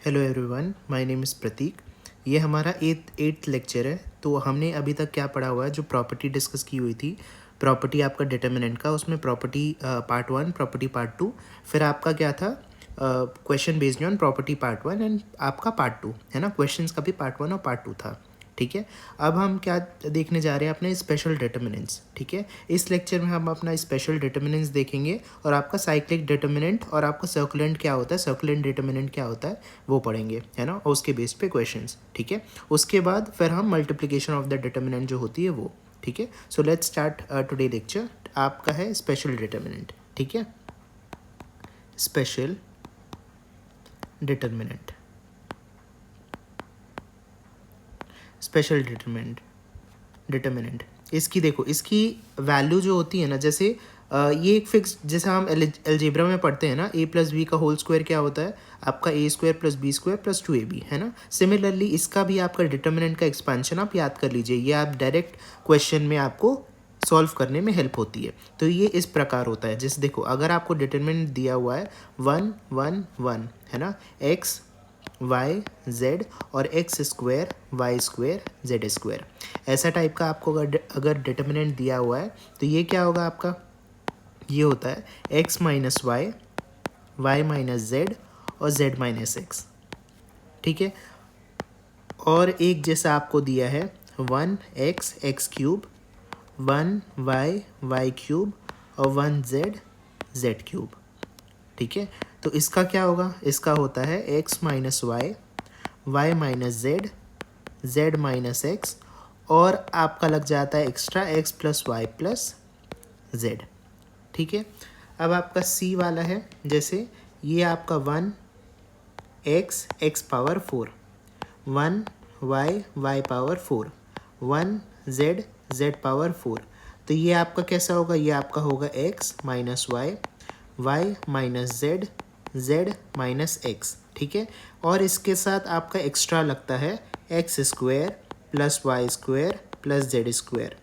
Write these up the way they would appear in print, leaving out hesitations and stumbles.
Hello everyone, my name is Pratik. ये हमारा eighth lecture है। तो हमने अभी तक क्या पढ़ा हुआ है, जो प्रॉपर्टी डिस्कस की हुई थी, प्रॉपर्टी आपका डिटर्मिनेंट का, उसमें property part one, property part two, फिर आपका क्या था question based on property part one and आपका पार्ट टू, है ना। क्वेश्चंस का भी पार्ट वन और पार्ट टू था, ठीक है। अब हम क्या देखने जा रहे हैं, अपने स्पेशल डिटर्मिनेंट्स, ठीक है। इस लेक्चर में हम अपना स्पेशल डिटर्मिनेंट्स देखेंगे और आपका साइक्लिक डिटर्मिनेंट और आपका सर्कुलेंट क्या होता है, सर्कुलेंट डिटर्मिनेंट क्या होता है, वो पढ़ेंगे, है ना। और उसके बेस पे क्वेश्चंस, ठीक है। उसके बाद फिर हम मल्टीप्लिकेशन ऑफ द डिटर्मिनेंट जो होती है वो, ठीक है। So let's start today lecture. आपका है स्पेशल डिटर्मिनेंट, ठीक है। स्पेशल डिटर्मिनेंट, स्पेशल डिटर्मिनेंट इसकी देखो, इसकी वैल्यू जो होती है ना, जैसे ये एक फिक्स, जैसे हम अलजेब्रा में पढ़ते हैं ना, a प्लस बी का होल स्क्वायर क्या होता है, आपका a square plus B square plus 2ab, है ना। सिमिलरली इसका भी आपका डिटर्मिनेंट का एक्सपेंशन आप याद कर लीजिए, ये आप डायरेक्ट क्वेश्चन में आपको सॉल्व करने में हेल्प होती है। तो ये इस प्रकार होता है, जैसे देखो, अगर आपको डिटर्मिनेंट दिया हुआ है 1 1 1, है ना, x वाई जेड और X square Y square Z square, ऐसा टाइप का आपको अगर डिटर्मिनेंट दिया हुआ है, तो ये क्या होगा आपका, ये होता है X minus Y minus Z और जेड माइनस एक्स, ठीक है। और एक जैसा आपको दिया है 1x x cube, 1y cube और 1z जेड क्यूब, ठीक है। तो इसका क्या होगा, इसका होता है x minus Y minus Z minus X, और आपका लग जाता है extra x plus Y plus Z, ठीक है। अब आपका c वाला है, जैसे ये आपका 1x power 4, 1y power 4, 1z power 4, तो ये आपका कैसा होगा, ये आपका होगा x minus Y minus Z minus X, ठीक है। और इसके साथ आपका एक्स्ट्रा लगता है X square plus Y square plus Z square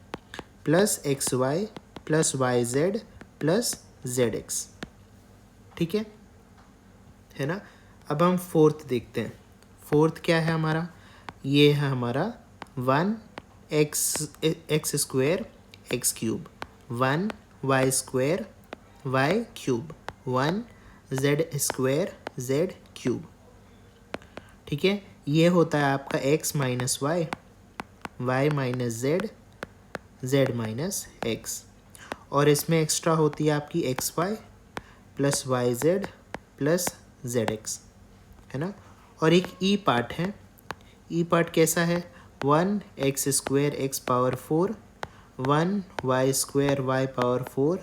plus X Y plus Y Z plus Z X, ठीक है ना। अब हम फोर्थ देखते हैं। फोर्थ क्या है हमारा, ये है हमारा 1x square X cube, 1y square Y cube, 1z square Z cube, ठीक है। ये होता है आपका x minus Y minus Z minus X, और इसमें एक्स्ट्रा होती है आपकी X Y plus Y Z plus Z X, है ना। और एक ई पार्ट है, ई पार्ट कैसा है, 1x square X power 4, 1y square Y power 4,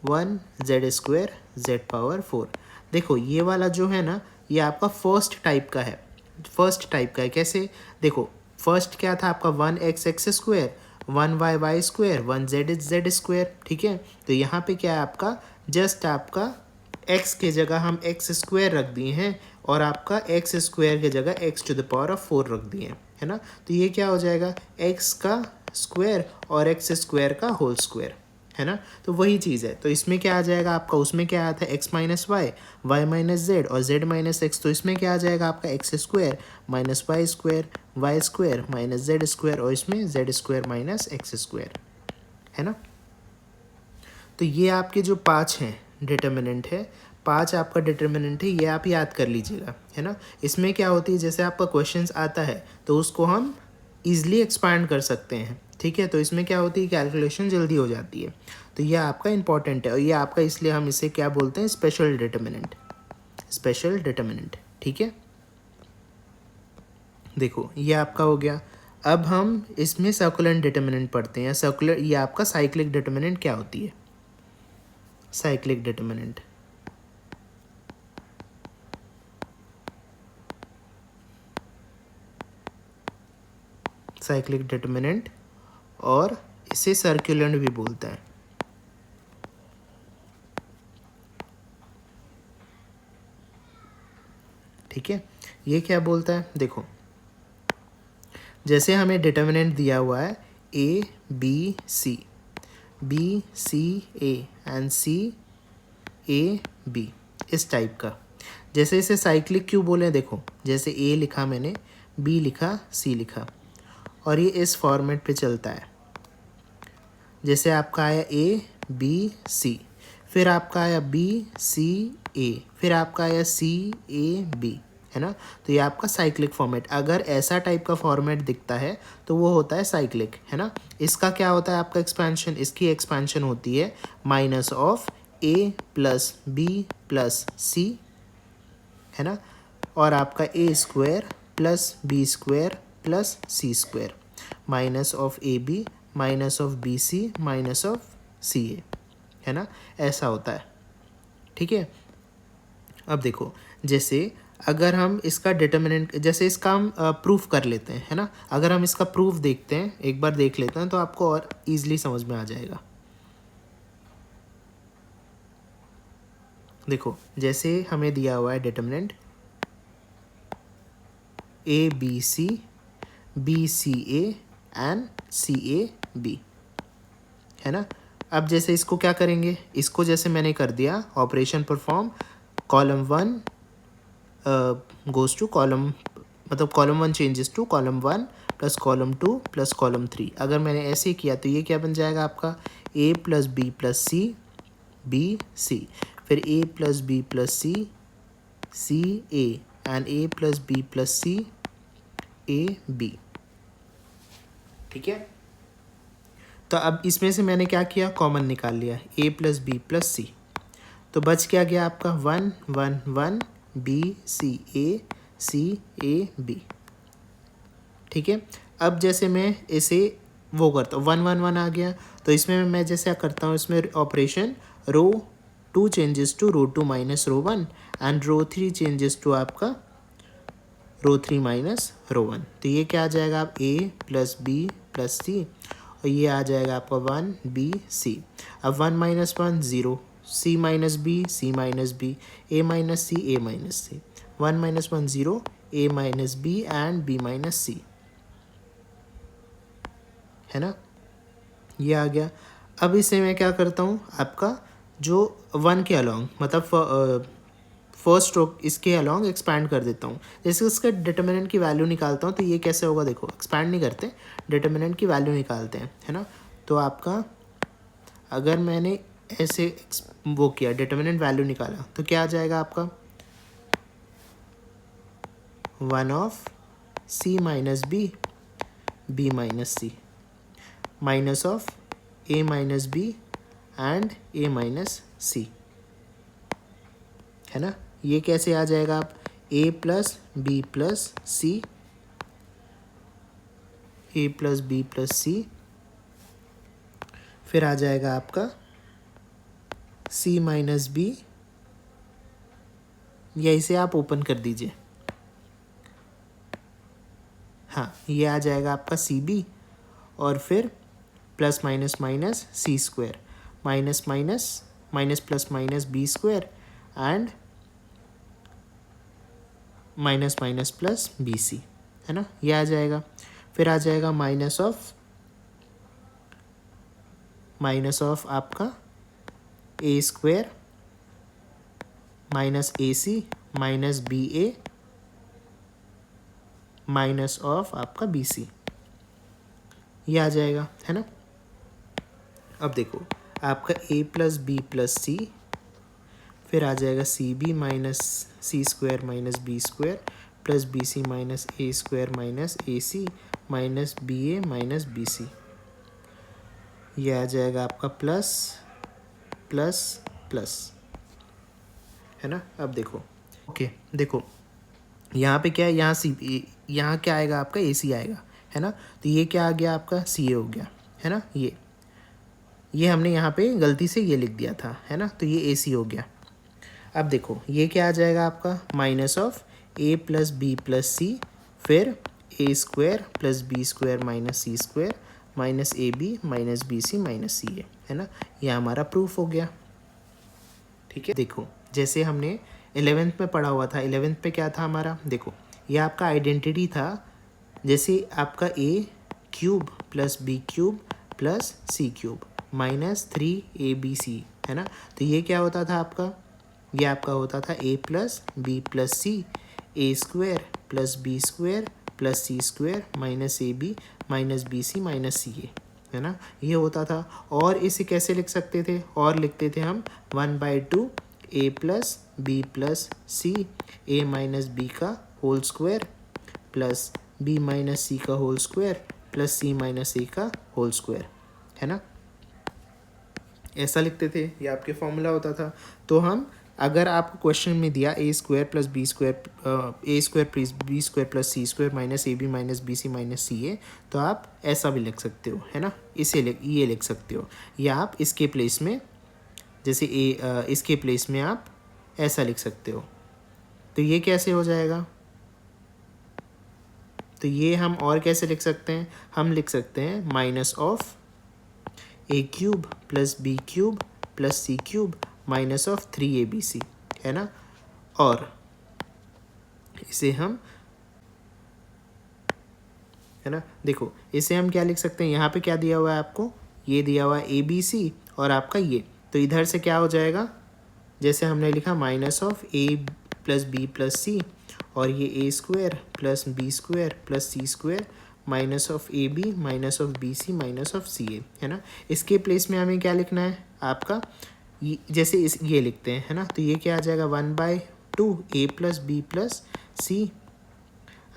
1z square Z power 4। देखो ये वाला जो है ना, ये आपका फर्स्ट टाइप का है, फर्स्ट टाइप का है। कैसे, देखो फर्स्ट क्या था आपका 1x square, 1y square, 1z square, ठीक है। तो यहाँ पे क्या है आपका, जस्ट आपका x के जगह हम x स्क्वायर रख दिए हैं, और आपका x स्क्वायर के जगह x to the power of 4 रख दिए हैं, है ना। तो ये क्या हो जाएगा, x का स्क्वायर और x स्क्वायर का होल स्क्वायर, है ना। तो वही चीज़ है। तो इसमें क्या आ जाएगा आपका, उसमें क्या आया था x minus Y minus Z और z माइनस एक्स, तो इसमें क्या आ जाएगा आपका X square minus Y square minus Z square, और इसमें Z square minus X square, है ना। तो ये आपके जो 5 हैं डिटर्मिनेंट है, 5 आपका डिटर्मिनेंट है, ये आप याद कर लीजिएगा, है ना। इसमें क्या होती है, जैसे आपका क्वेश्चंस आता है तो उसको हम ईजिली एक्सपांड कर सकते हैं, ठीक है। तो इसमें क्या होती है, कैलकुलेशन जल्दी हो जाती है। तो ये आपका इंपॉर्टेंट है, और ये आपका, इसलिए हम इसे क्या बोलते हैं, स्पेशल डिटर्मिनेंट, स्पेशल डिटर्मिनेंट, ठीक है। देखो ये आपका हो गया। अब हम इसमें सर्कुलेंट डिटर्मिनेंट पढ़ते हैं। सर्कुलर, ये आपका साइक्लिक डिटर्मिनेंट क्या होती है, साइक्लिक डिटर्मिनेंट, साइक्लिक डिटर्मिनेंट, और इसे सर्कुलेंट भी बोलते हैं, ठीक है। ये क्या बोलता है, देखो जैसे हमें डिटर्मिनेंट दिया हुआ है a b c, b c a and c a b, इस टाइप का। जैसे इसे साइक्लिक क्यों बोले, देखो जैसे ए लिखा मैंने, बी लिखा, सी लिखा, और ये इस फॉर्मेट पे चलता है। जैसे आपका आया ए बी सी, फिर आपका आया बी सी ए, फिर आपका आया सी ए बी, है ना। तो ये आपका साइक्लिक फॉर्मेट, अगर ऐसा टाइप का फॉर्मेट दिखता है तो वो होता है साइक्लिक, है ना। इसका क्या होता है आपका एक्सपेंशन, इसकी एक्सपेंशन होती है minus of A plus B plus C, है ना, और आपका ए square plus B square plus C square minus of A B minus of B C minus of सी ए, है ना, ऐसा होता है। ठीक है, अब देखो जैसे अगर हम इसका डिटर्मिनेंट, जैसे इसका हम प्रूफ कर लेते हैं, है ना, अगर हम इसका प्रूफ देखते हैं, एक बार देख लेते हैं तो आपको और इजीली समझ में आ जाएगा। देखो जैसे हमें दिया हुआ है determinant A B C B C A and C A B, है ना। अब जैसे इसको क्या करेंगे, इसको जैसे मैंने कर दिया operation perform, column 1 goes to column, मतलब column 1 changes to column 1 plus column 2 plus column 3। अगर मैंने ऐसे किया तो ये क्या बन जाएगा आपका a plus B plus c B c, फिर a plus B plus c c A and a plus B plus c A b. ठीक है, तो अब इसमें से मैंने क्या किया, कॉमन निकाल लिया, ए प्लस बी प्लस सी, तो बच क्या गया आपका 1 1 1 बी सी ए बी। ठीक है, अब जैसे मैं इसे वो करता हूँ 1 1 1 आ गया, तो इसमें मैं जैसे करता हूँ, इसमें operation row 2 changes to row 2 minus row 1 and row 3 changes to आपका रो 3 माइनस रो 1। तो ये क्या आ जाएगा, आप a plus B plus c, और ये आ जाएगा आपका 1 बी सी। अब 1 minus 1 0, c minus b C minus b, a minus c a minus c, 1 minus 1 0, a minus b and b minus c, है ना, ये आ गया। अब इसे मैं क्या करता हूँ, आपका जो 1 के अलॉन्ग, मतलब फर्स्ट रो इसके अलॉन्ग एक्सपैंड कर देता हूँ। जैसे उसका डिटर्मिनेंट की वैल्यू निकालता हूँ, तो ये कैसे होगा, देखो एक्सपैंड नहीं करते, डिटर्मिनेंट की वैल्यू निकालते हैं, है ना। तो आपका अगर मैंने ऐसे वो किया, डिटर्मिनेंट वैल्यू निकाला, तो क्या आ जाएगा आपका 1 of c minus b b minus c minus of a minus b and a minus c, है ना। ये कैसे आ जाएगा, आप a plus B plus c, a plus B plus c, फिर आ जाएगा आपका सी माइनस बी, या इसे आप ओपन कर दीजिए, हाँ ये आ जाएगा आपका सी बी, और फिर plus minus minus C square minus minus minus plus minus B square and minus minus plus B C, है ना, ये आ जाएगा। फिर आ जाएगा माइनस ऑफ आपका ए square minus a c minus b a minus of आपका बी सी, ये आ जाएगा, है ना। अब देखो आपका a plus B plus c, फिर आ जाएगा c b minus C square minus B square plus B C minus a square minus a c minus b a minus b c, ये आ जाएगा आपका प्लस प्लस प्लस, है ना। अब देखो ओके, देखो यहाँ पे क्या है, यहाँ सी, यहाँ क्या आएगा आपका ए सी आएगा, है ना। तो ये क्या आ गया आपका सी ए हो गया, है ना। ये हमने यहाँ पे गलती से ये लिख दिया था, है ना, तो ये ए सी हो गया। अब देखो ये क्या आ जाएगा आपका minus of A plus B plus c, फिर a square plus B square minus C square minus a B minus b C minus c ए, है ना। ये हमारा प्रूफ हो गया। ठीक है, देखो जैसे हमने 11th में पढ़ा हुआ था, 11th पे क्या था हमारा, देखो ये आपका आइडेंटिटी था, जैसे आपका a cube plus B cube plus C cube minus 3 a B C, है ना। तो ये क्या होता था आपका ये आपका होता था a plus B plus c a square plus B square plus C square minus a B minus b C minus c ए, है ना, ये होता था। और इसे कैसे लिख सकते थे, और लिखते थे हम 1/2 a plus B plus c a minus b का whole square plus b minus c का whole square plus c minus a का होल स्क्वायर, है ना, ऐसा लिखते थे। ये आपके फॉर्मूला होता था। तो हम, अगर आपको क्वेश्चन में दिया a square plus B square a square plus B square plus C square minus a B minus b C minus c a, तो आप ऐसा भी लिख सकते हो, है ना, ये लिख सकते हो, या आप इसके प्लेस में, जैसे इसके प्लेस में आप ऐसा लिख सकते हो। तो ये कैसे हो जाएगा, तो ये हम और कैसे लिख सकते हैं, हम लिख सकते हैं minus of A cube plus B cube plus C cube minus of 3abc, है ना। और इसे हम, है ना, देखो इसे हम क्या लिख सकते हैं, यहाँ पे क्या दिया हुआ है आपको, ये दिया हुआ है ABC और आपका ये, तो इधर से क्या हो जाएगा, जैसे हमने लिखा minus of A plus B plus c, और ये a square plus B square plus C square minus of A B minus of B C minus of सी ए, है ना। इसके प्लेस में हमें क्या लिखना है आपका, जैसे ये लिखते हैं, है ना, तो ये क्या आ जाएगा 1/2 a plus B plus c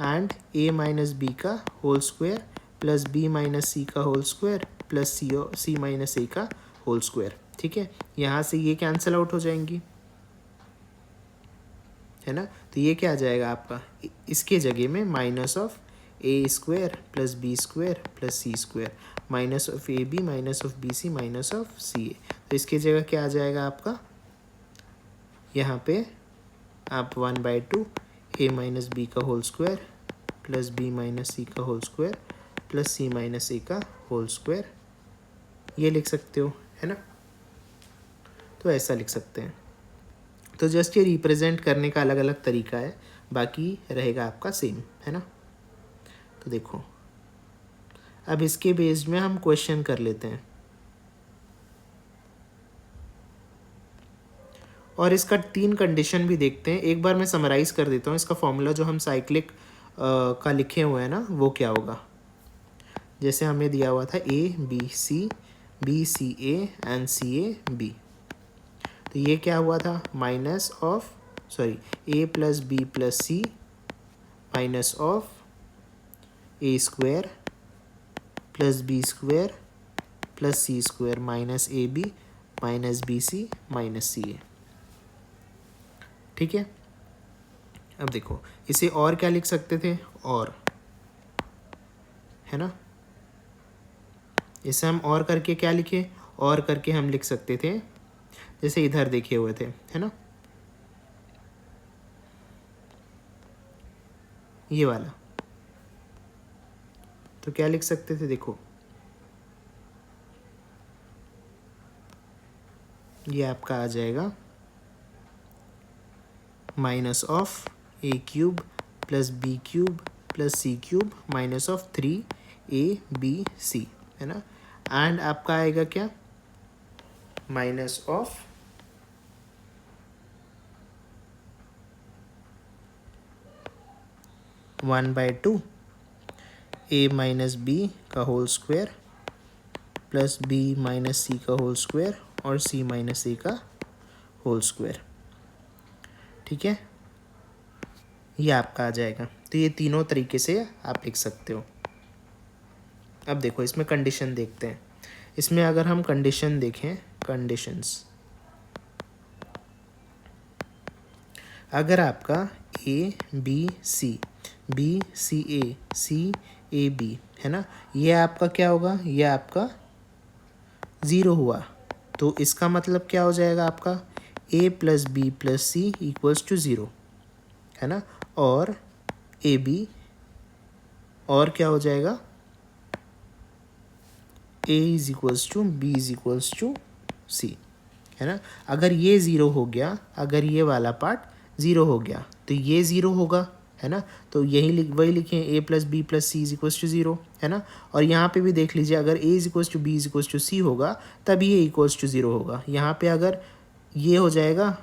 and a minus b का whole square plus b minus c का whole square plus c minus a का होल स्क्वायर, ठीक है। यहाँ से ये कैंसिल आउट हो जाएंगी, है ना, तो ये क्या आ जाएगा आपका, इसके जगह में minus of a square plus B square plus C square minus of A B minus of B C minus of C a, तो इसके जगह क्या आ जाएगा आपका, यहाँ पे आप 1/2 ए माइनस बी का whole square plus b minus c का whole square plus c minus a का होल स्क्वायर ये लिख सकते हो, है ना। तो ऐसा लिख सकते हैं। तो जस्ट ये रिप्रेजेंट करने का अलग अलग तरीका है, बाकी रहेगा आपका सेम, है ना। तो देखो अब इसके बेस्ड में हम क्वेश्चन कर लेते हैं, और इसका 3 कंडीशन भी देखते हैं। एक बार मैं समराइज़ कर देता हूँ इसका फॉर्मूला, जो हम साइक्लिक का लिखे हुए हैं ना, वो क्या होगा। जैसे हमें दिया हुआ था b C A and C A b, तो ये क्या हुआ था, minus of A plus B plus c minus of a square plus B square plus C square minus a B minus b C minus c a, ठीक है। अब देखो इसे और क्या लिख सकते थे, और, है ना, इसे हम और करके क्या लिखे, और करके हम लिख सकते थे, जैसे इधर देखे हुए थे, है ना, ये वाला, तो क्या लिख सकते थे, देखो ये आपका आ जाएगा minus of A cube plus B cube plus C cube minus of 3abc, है ना, एंड आपका आएगा क्या, minus of one by two a minus b का whole square plus b minus c का होल स्क्वायर और सी माइनस ए का whole square, ठीक है, ये आपका आ जाएगा। तो ये तीनों तरीके से आप लिख सकते हो। अब देखो इसमें कंडीशन देखते हैं। इसमें अगर हम कंडीशन देखें, कंडीशंस, अगर आपका A B C A B, है ना, ये आपका क्या होगा, ये आपका 0 हुआ, तो इसका मतलब क्या हो जाएगा आपका, a plus B plus c equals to 0, है ना, और ए बी, और क्या हो जाएगा, a is equals to b is equals to c, है ना। अगर ये 0 हो गया, अगर ये वाला पार्ट 0 हो गया, तो ये 0 होगा, है ना, तो वही लिखें, a plus B plus C is equals to 0, है ना। और यहाँ पे भी देख लीजिए, अगर a is equals to b is equals to c होगा, तभी ये इक्वल्स टू 0 होगा। यहाँ पे अगर ये हो जाएगा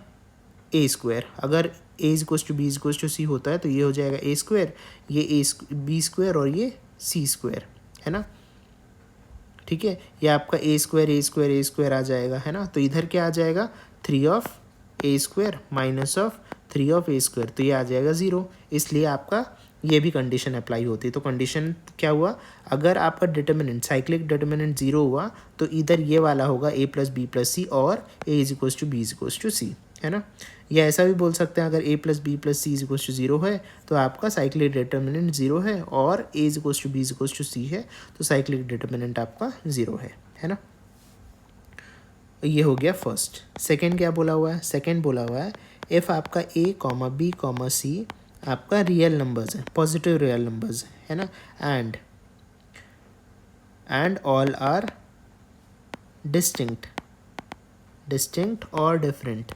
ए स्क्वायर, अगर a is equal to b is equal to c होता है तो ये हो जाएगा ए स्क्वायर, ये ए बी स्क्वायर और ये सी स्क्वायर, है ना। ठीक है, ये आपका ए square a square a square आ जाएगा, है ना। तो इधर क्या आ जाएगा, 3 of a square minus of 3 of a square, तो ये आ जाएगा 0, इसलिए आपका ये भी कंडीशन अप्लाई होती है। तो कंडीशन क्या हुआ, अगर आपका डिटर्मिनेंट साइक्लिक डिटर्मिनेंट 0 हुआ तो इधर ये वाला होगा a plus B plus c और a is equal to b is equal to c, है ना। या ऐसा भी बोल सकते हैं, अगर a plus B plus C is equal to 0 है तो आपका साइक्लिक डिटर्मिनेंट 0 है, और a is equal to b is equal to c है तो साइक्लिक डिटर्मिनेंट आपका 0 है ना। ये हो गया फर्स्ट। सेकेंड क्या बोला हुआ है, सेकेंड बोला हुआ है इफ़ आपका a कॉमा बी कॉमा सी आपका रियल नंबर्स है, पॉजिटिव रियल नंबर्स है ना, एंड ऑल आर डिस्टिंक्ट और डिफरेंट,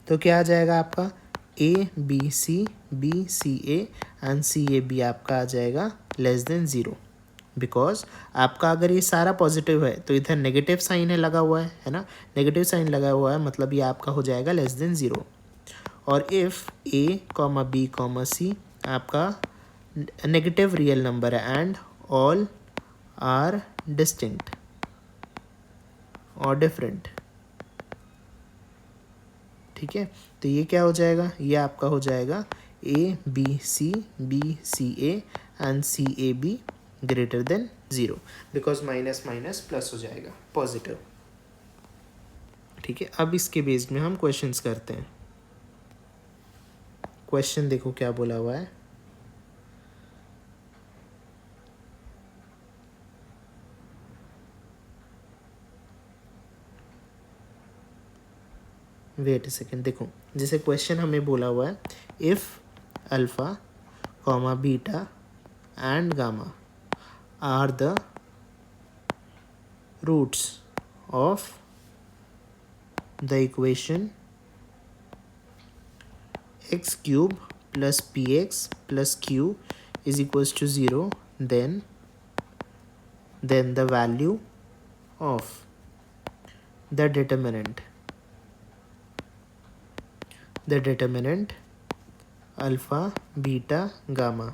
तो क्या आ जाएगा आपका A B C A and C A B आपका आ जाएगा लेस देन 0, बिकॉज आपका अगर ये सारा पॉजिटिव है तो इधर नेगेटिव साइन है लगा हुआ है ना, नेगेटिव साइन लगा हुआ है मतलब ये आपका हो जाएगा लेस देन 0। और if a comma B comma सी आपका नेगेटिव रियल नंबर है एंड ऑल आर डिस्टिंक्ट और डिफरेंट, ठीक है। तो ये क्या हो जाएगा, ये आपका हो जाएगा A B C A and C A B greater than 0, because minus minus plus हो जाएगा पॉजिटिव, ठीक है। अब इसके बेस्ड में हम क्वेश्चंस करते हैं। क्वेश्चन देखो क्या बोला हुआ है, वेट सेकेंड, देखो जैसे क्वेश्चन हमें बोला हुआ है if alpha comma beta and gamma are the roots of the equation X cube plus P X plus Q is equals to 0, then the value of the determinant alpha beta gamma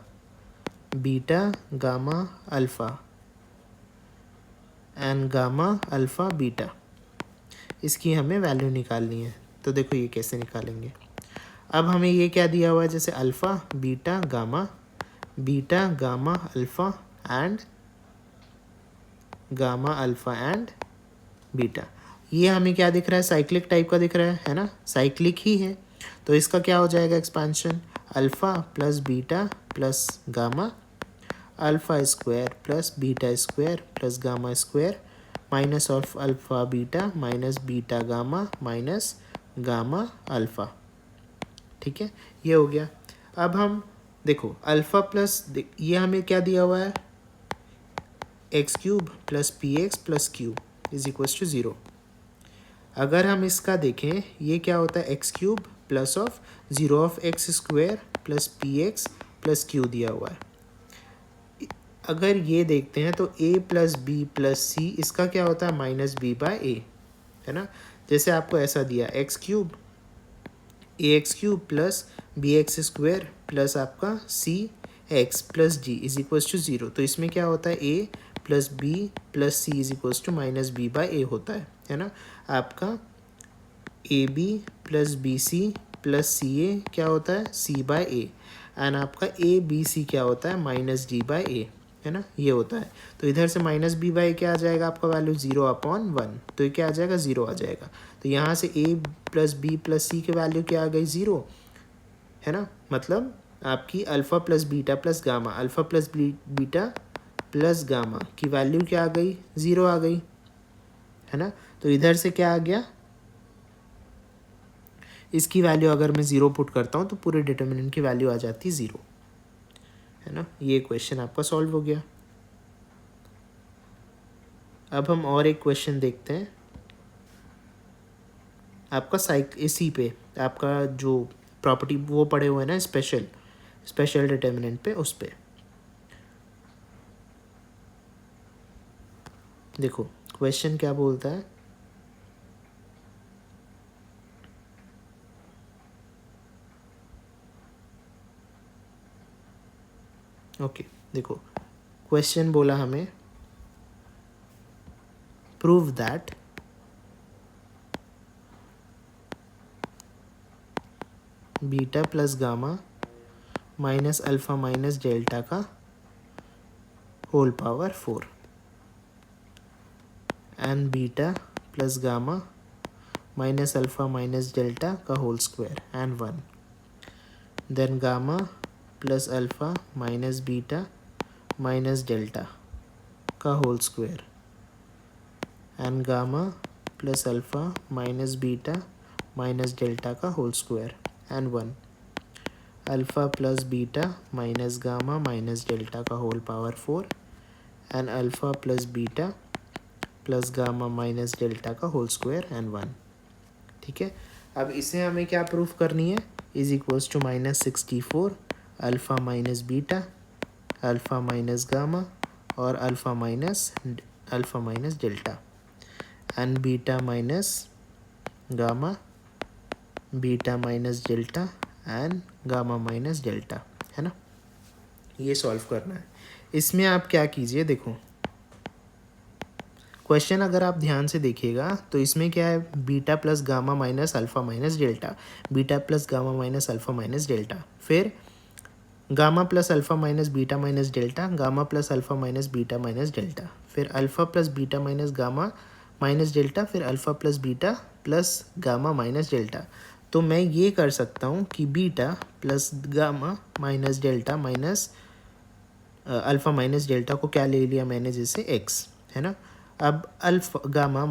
alpha and gamma alpha beta, इसकी हमें value निकालनी है। तो देखो ये कैसे निकालेंगे, अब हमें ये क्या दिया हुआ है, जैसे alpha beta gamma alpha and gamma alpha and beta, ये हमें क्या दिख रहा है, साइक्लिक टाइप का दिख रहा है ना, साइक्लिक ही है। तो इसका क्या हो जाएगा expansion, alpha plus beta plus gamma alpha square plus beta square plus gamma square minus of alpha beta minus beta gamma minus gamma alpha, ठीक है। ये हो गया। अब हम देखो अल्फ़ा प्लस ये हमें क्या दिया हुआ है, X cube plus P X plus Q is equals to 0। अगर हम इसका देखें ये क्या होता है, X cube plus of 0 of X square plus P X plus Q दिया हुआ है। अगर ये देखते हैं तो a plus B plus C इसका क्या होता है, माइनस बी बाय ए, है ना। जैसे आपको ऐसा दिया x cube a x cube plus b x square plus आपका c x plus d is equals to 0, तो इसमें क्या होता है a plus B plus C is equals to minus b by a होता है ना। आपका ए b plus B c plus c a क्या होता है, सी बाय ए, एंड आपका ए बी सी क्या होता है, माइनस डी बाय ए, है ना, ये होता है। तो इधर से माइनस बी बाई क्या आ जाएगा आपका वैल्यू 0/1, तो ये क्या आ जाएगा 0 आ जाएगा। तो यहाँ से a प्लस बी प्लस सी की वैल्यू क्या आ गई 0, है ना। मतलब आपकी alpha plus beta plus gamma alpha plus beta plus gamma की वैल्यू क्या आ गई 0 आ गई, है ना। तो इधर से क्या आ गया, इसकी वैल्यू अगर मैं 0 पुट करता हूँ तो पूरे डिटर्मिनेंट की वैल्यू आ जाती है 0, है ना। ये क्वेश्चन आपका सॉल्व हो गया। अब हम और एक क्वेश्चन देखते हैं, आपका इसी पे आपका जो प्रॉपर्टी वो पढ़े हुए हैं ना, स्पेशल डिटर्मिनेंट पे, उस पे देखो क्वेश्चन क्या बोलता है, ओके देखो क्वेश्चन बोला हमें prove that beta plus gamma minus alpha minus delta का whole power 4 and beta plus gamma minus alpha minus delta का whole square and 1 then gamma plus alpha minus beta minus delta का whole square and gamma plus alpha minus beta minus delta का whole square and 1 alpha plus beta minus gamma minus delta का whole power 4 and alpha plus beta plus gamma minus delta का whole square and 1। ठीक है, अब इसे हमें क्या proof करनी है, is equals to -64 alpha minus beta alpha minus gamma और alpha minus delta and beta minus gamma beta minus delta and gamma minus delta, है ना। ये सॉल्व करना है। इसमें आप क्या कीजिए, देखो क्वेश्चन अगर आप ध्यान से देखिएगा तो इसमें क्या है, beta plus gamma minus alpha minus delta, beta plus gamma minus alpha minus delta, फिर gamma plus alpha minus beta minus delta, gamma plus alpha minus beta minus delta, फिर alpha plus beta minus gamma minus delta, फिर alpha plus beta plus gamma minus delta. तो मैं ये कर सकता हूँ कि beta plus gamma minus delta minus alpha minus delta को क्या ले लिया मैंने, जैसे एक्स, है ना। अब gamma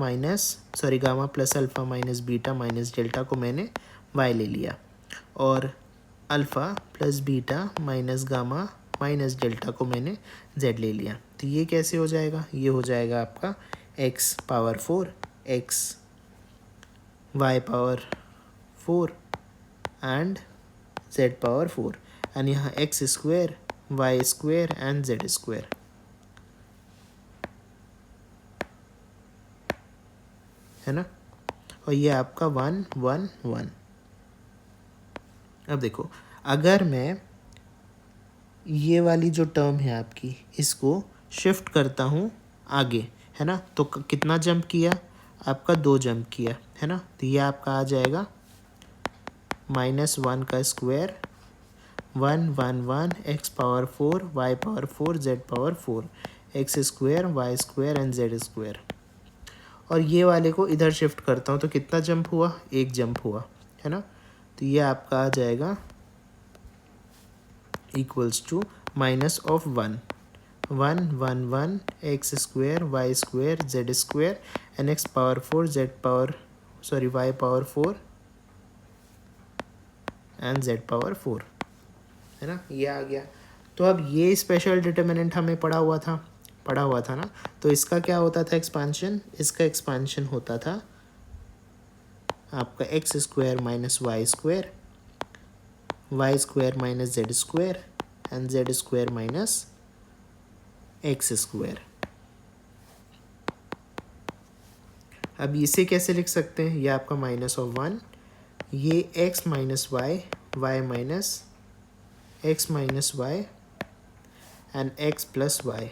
plus alpha minus beta minus delta को मैंने वाई ले लिया और alpha plus beta minus gamma minus delta को मैंने जेड ले लिया। तो ये कैसे हो जाएगा, ये हो जाएगा आपका x power 4 x y power 4 and Z power 4 and यहाँ x square Y square and Z square, है ना। और ये आपका 1 1 1। अब देखो अगर मैं ये वाली जो टर्म है आपकी इसको शिफ्ट करता हूँ आगे, है ना, तो कितना जंप किया आपका, 2 जंप किया, है ना। तो ये आपका आ जाएगा -1 का square 1 1 1 X power 4 Y power 4 Z power 4 X square Y square and Z square. और ये वाले को इधर शिफ्ट करता हूँ तो कितना जंप हुआ, 1 जंप हुआ, है ना। तो ये आपका आ जाएगा equals to -1 1 1 1 X square Y square Z square and X power 4 Y power 4 and Z power 4, है ना। ये आ गया। तो अब ये स्पेशल डिटर्मिनेंट हमें पढ़ा हुआ था ना। तो इसका क्या होता था एक्सपांशन, इसका एक्सपांशन होता था आपका X square minus Y square minus Z square and Z square minus X square. अब इसे कैसे लिख सकते हैं, ये आपका -1, ये x minus Y minus X minus Y and X plus Y,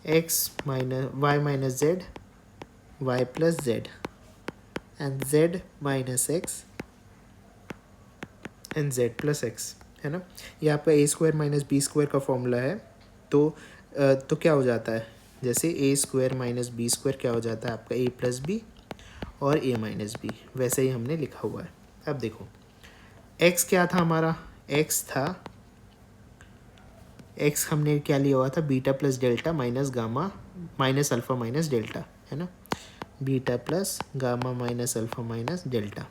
X minus Y minus Z Y plus Z and Z minus X and Z plus X, है ना। ये आपका ए स्क्वायर माइनस बी स्क्वायर का formula है। तो क्या हो जाता है, जैसे A square minus B square क्या हो जाता है आपका ए प्लस बी और ए माइनस बी, वैसे ही हमने लिखा हुआ है। अब देखो x क्या था हमारा, x हमने क्या लिया हुआ था, beta plus delta minus gamma minus alpha minus delta, है ना, beta plus gamma minus alpha minus delta,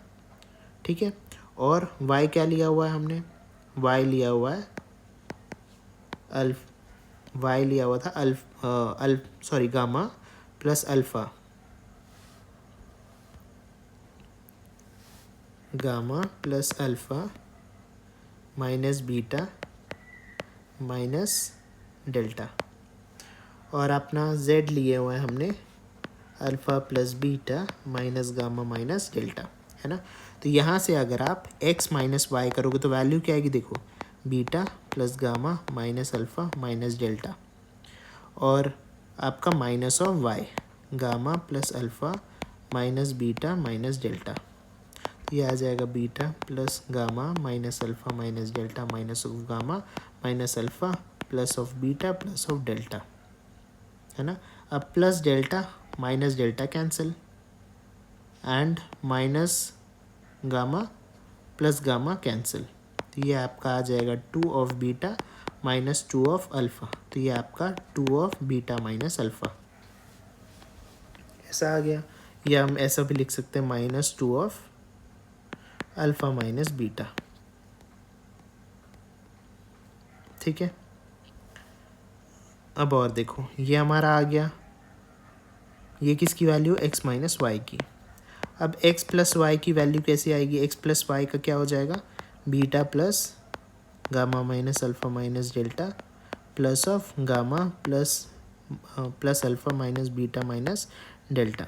ठीक है। और y क्या लिया हुआ है हमने, y लिया हुआ था gamma plus alpha, gamma plus alpha minus beta minus delta, और अपना z लिए हुआ है हमने alpha plus beta minus gamma minus delta, है ना। तो यहाँ से अगर आप x माइनस वाई करोगे तो वैल्यू क्या आएगी, देखो beta plus gamma minus alpha minus delta, और आपका minus of Y, gamma plus alpha minus beta minus delta. ये आ जाएगा beta plus gamma minus alpha minus delta minus of gamma minus alpha plus of beta plus of delta, है ना। अब plus delta minus delta cancel, and minus gamma plus gamma cancel, तो ये आपका आ जाएगा 2 of beta minus 2 of alpha, तो ये आपका 2 ऑफ बीटा माइनस अल्फ़ा ऐसा आ गया। या हम ऐसा भी लिख सकते हैं minus 2 of alpha minus beta, ठीक है। अब और देखो, ये हमारा आ गया, ये किसकी वैल्यू, x माइनस वाई की। अब x प्लस वाई की वैल्यू कैसे आएगी, x प्लस वाई का क्या हो जाएगा, beta plus gamma minus alpha minus delta plus of gamma plus alpha minus beta minus delta.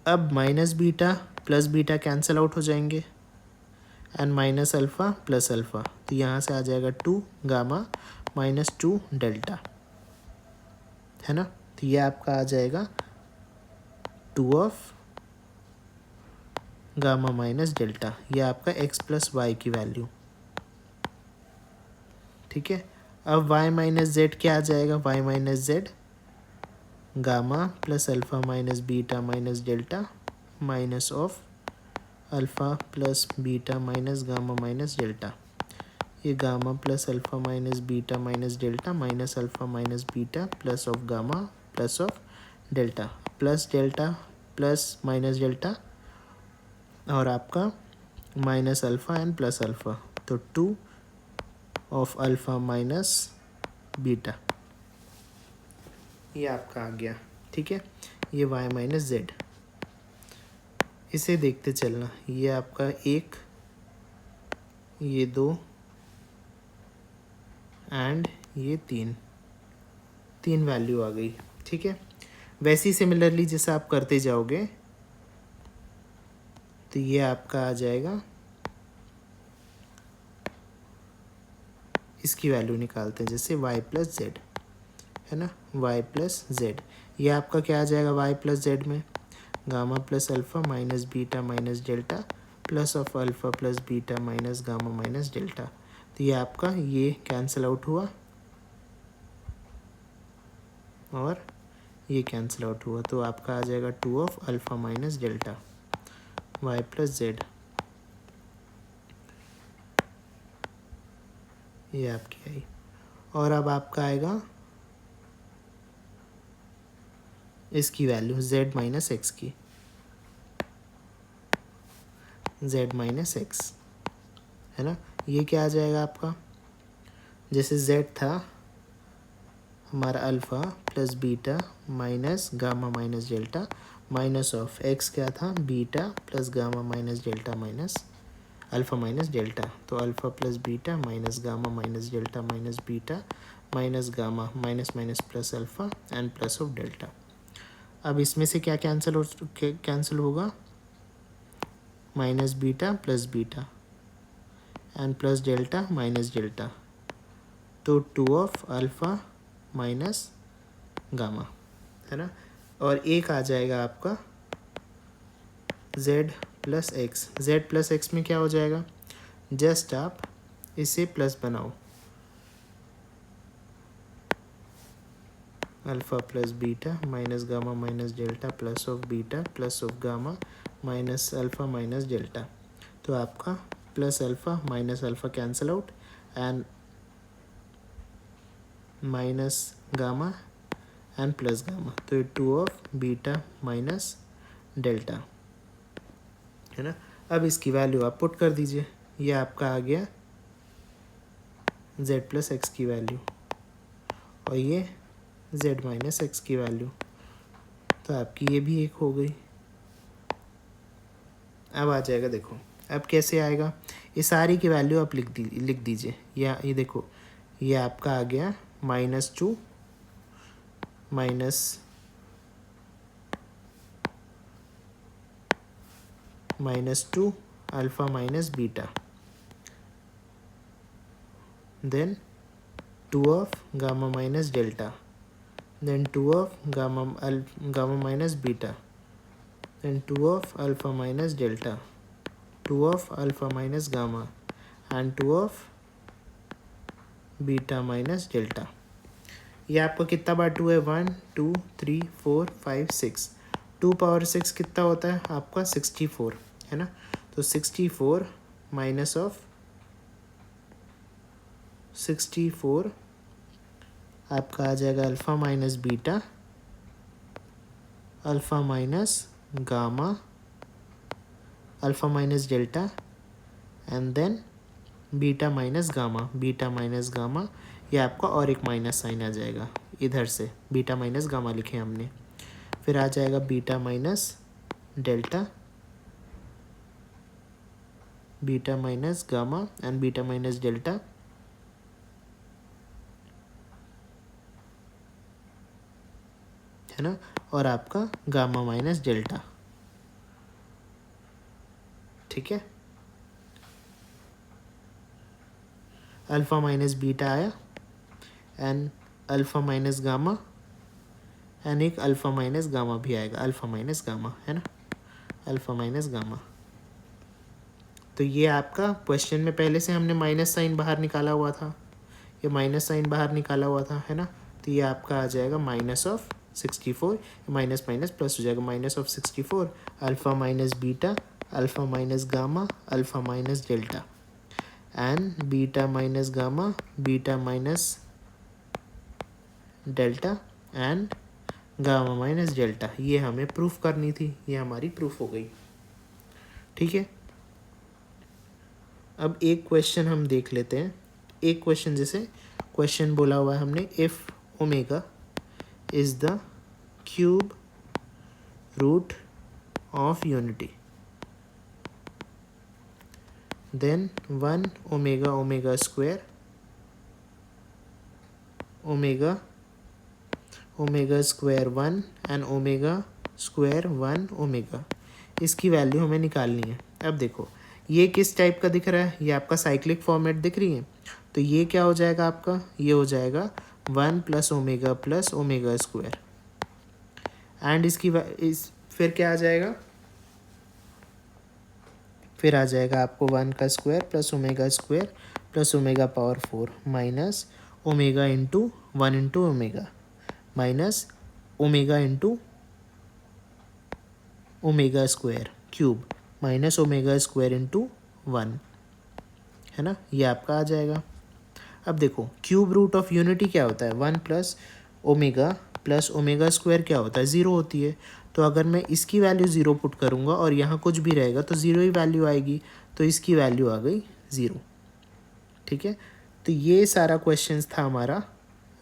अब minus beta plus beta cancel out हो जाएंगे, and minus alpha plus alpha, तो यहाँ से आ जाएगा 2 गामा माइनस 2 डेल्टा, है ना। तो ये आपका आ जाएगा 2 ऑफ गामा माइनस डेल्टा, ये आपका x प्लस वाई की वैल्यू, ठीक है। अब y माइनस जेड क्या आ जाएगा, y minus z gamma plus alpha minus beta minus delta minus of alpha plus beta minus gamma minus delta, ये gamma plus alpha minus beta minus delta minus alpha minus beta plus of gamma plus of delta plus minus delta, और आपका minus alpha and plus alpha, तो 2 of alpha minus beta, ये आपका आ गया, ठीक है। ये y माइनस जेड, इसे देखते चलना, ये आपका 1, ये 2 एंड ये 3 वैल्यू आ गई, ठीक है। वैसे ही सिमिलरली जैसे आप करते जाओगे तो ये आपका आ जाएगा, इसकी वैल्यू निकालते हैं, जैसे y प्लस जेड, है ना, y प्लस जेड, ये आपका क्या आ जाएगा, y प्लस जेड में gamma plus alpha minus beta minus delta plus of alpha plus beta minus gamma minus delta, तो ये आपका ये कैंसिल आउट हुआ और ये कैंसिल आउट हुआ, तो आपका आ जाएगा 2 of alpha minus delta y plus Z, ये आपकी आई। और अब आपका आएगा इसकी वैल्यू z माइनस एक्स की, z माइनस एक्स, है ना। ये क्या आ जाएगा आपका, जैसे z था हमारा alpha plus beta minus gamma minus delta minus of x क्या था, beta plus gamma minus delta minus alpha minus delta, तो alpha plus beta minus gamma minus delta minus beta minus gamma minus minus plus alpha and plus of delta. अब इसमें से क्या cancel होगा, minus beta plus beta and plus delta minus delta, तो 2 of alpha minus gamma, है ना। और एक आ जाएगा आपका z plus x, z plus x में क्या हो जाएगा, जस्ट आप इसे प्लस बनाओ, alpha plus beta minus gamma minus delta plus of beta plus of gamma minus alpha minus delta, तो आपका plus alpha minus alpha cancel out and minus gamma and plus gamma, तो ये 2 of beta minus delta, है ना। अब इसकी value आप put कर दीजिए, ये आपका आ गया z प्लस एक्स की वैल्यू और ये z माइनस एक्स की वैल्यू, तो आपकी ये भी एक हो गई। अब आ जाएगा, देखो अब कैसे आएगा, ये सारी की वैल्यू आप लिख दीजिए, या ये देखो ये आपका आ गया -2 -2 alpha minus beta, then 2 of gamma minus delta, then 2 of gamma minus beta, then 2 of alpha minus delta, 2 of alpha minus gamma, and 2 of beta minus delta. ये आपका कितना बार 2 है, 1 2 3 4 5 6, 2 पावर 6 कितना होता है आपका 64 है ना। तो 64 माइनस ऑफ 64 आपका आ जाएगा alpha minus beta, alpha minus gamma, alpha minus delta, and then beta minus gamma, ये आपका और एक माइनस साइन आ जाएगा इधर से, बीटा माइनस गामा लिखे हमने। फिर आ जाएगा beta minus delta, beta minus gamma and beta minus delta, है ना, और आपका गामा माइनस डेल्टा। ठीक है, अल्फ़ा माइनस बीटा आया and alpha minus gamma and एक अल्फ़ा माइनस गामा भी आएगा, अल्फ़ा माइनस गामा, है ना, अल्फ़ा माइनस गामा। तो ये आपका क्वेश्चन में पहले से हमने माइनस साइन बाहर निकाला हुआ था, ये माइनस साइन बाहर निकाला हुआ था, है ना। तो ये आपका आ जाएगा minus of 64, minus minus plus हो जाएगा, minus of 64 alpha minus beta, alpha minus gamma, alpha minus delta, and beta minus gamma, beta minus delta, and gamma minus delta. ये हमें प्रूफ करनी थी, ये हमारी प्रूफ हो गई। ठीक है, अब एक क्वेश्चन हम देख लेते हैं। एक क्वेश्चन, जैसे क्वेश्चन बोला हुआ है हमने, if omega is the cube root of unity, then 1 omega omega square omega omega square 1 and omega square 1 omega, इसकी वैल्यू हमें निकालनी है। अब देखो ये किस टाइप का दिख रहा है, ये आपका साइक्लिक फॉर्मेट दिख रही है। तो ये क्या हो जाएगा आपका, ये हो जाएगा 1 प्लस ओमेगा स्क्वायर, एंड इसकी फिर क्या आ जाएगा, फिर आ जाएगा आपको 1 का square plus omega power 4 minus omega into 1 into omega minus omega into omega square cube minus omega square into 1, है ना, ये आपका आ जाएगा। अब देखो क्यूब रूट ऑफ यूनिटी क्या होता है, 1 प्लस ओमेगा स्क्वायर क्या होता है, 0 होती है। तो अगर मैं इसकी वैल्यू 0 पुट करूँगा और यहाँ कुछ भी रहेगा तो 0 ही वैल्यू आएगी, तो इसकी वैल्यू आ गई 0। ठीक है, तो ये सारा क्वेश्चंस था हमारा,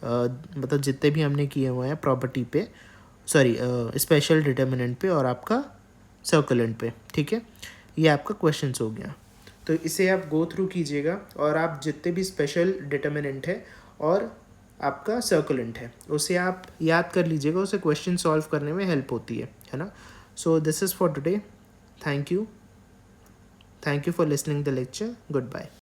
मतलब जितने भी हमने किए हुए हैं प्रॉपर्टी पे, सॉरी स्पेशल डिटर्मिनेंट पे और आपका सर्कुलेंट पे। ठीक है, ये आपका क्वेश्चंस हो गया। तो इसे आप गो थ्रू कीजिएगा और आप जितने भी स्पेशल डिटर्मिनेंट है और आपका सर्कुलेंट है उसे आप याद कर लीजिएगा, उसे क्वेश्चन सॉल्व करने में हेल्प होती है ना। So this is for today, thank you for listening the lecture, good bye.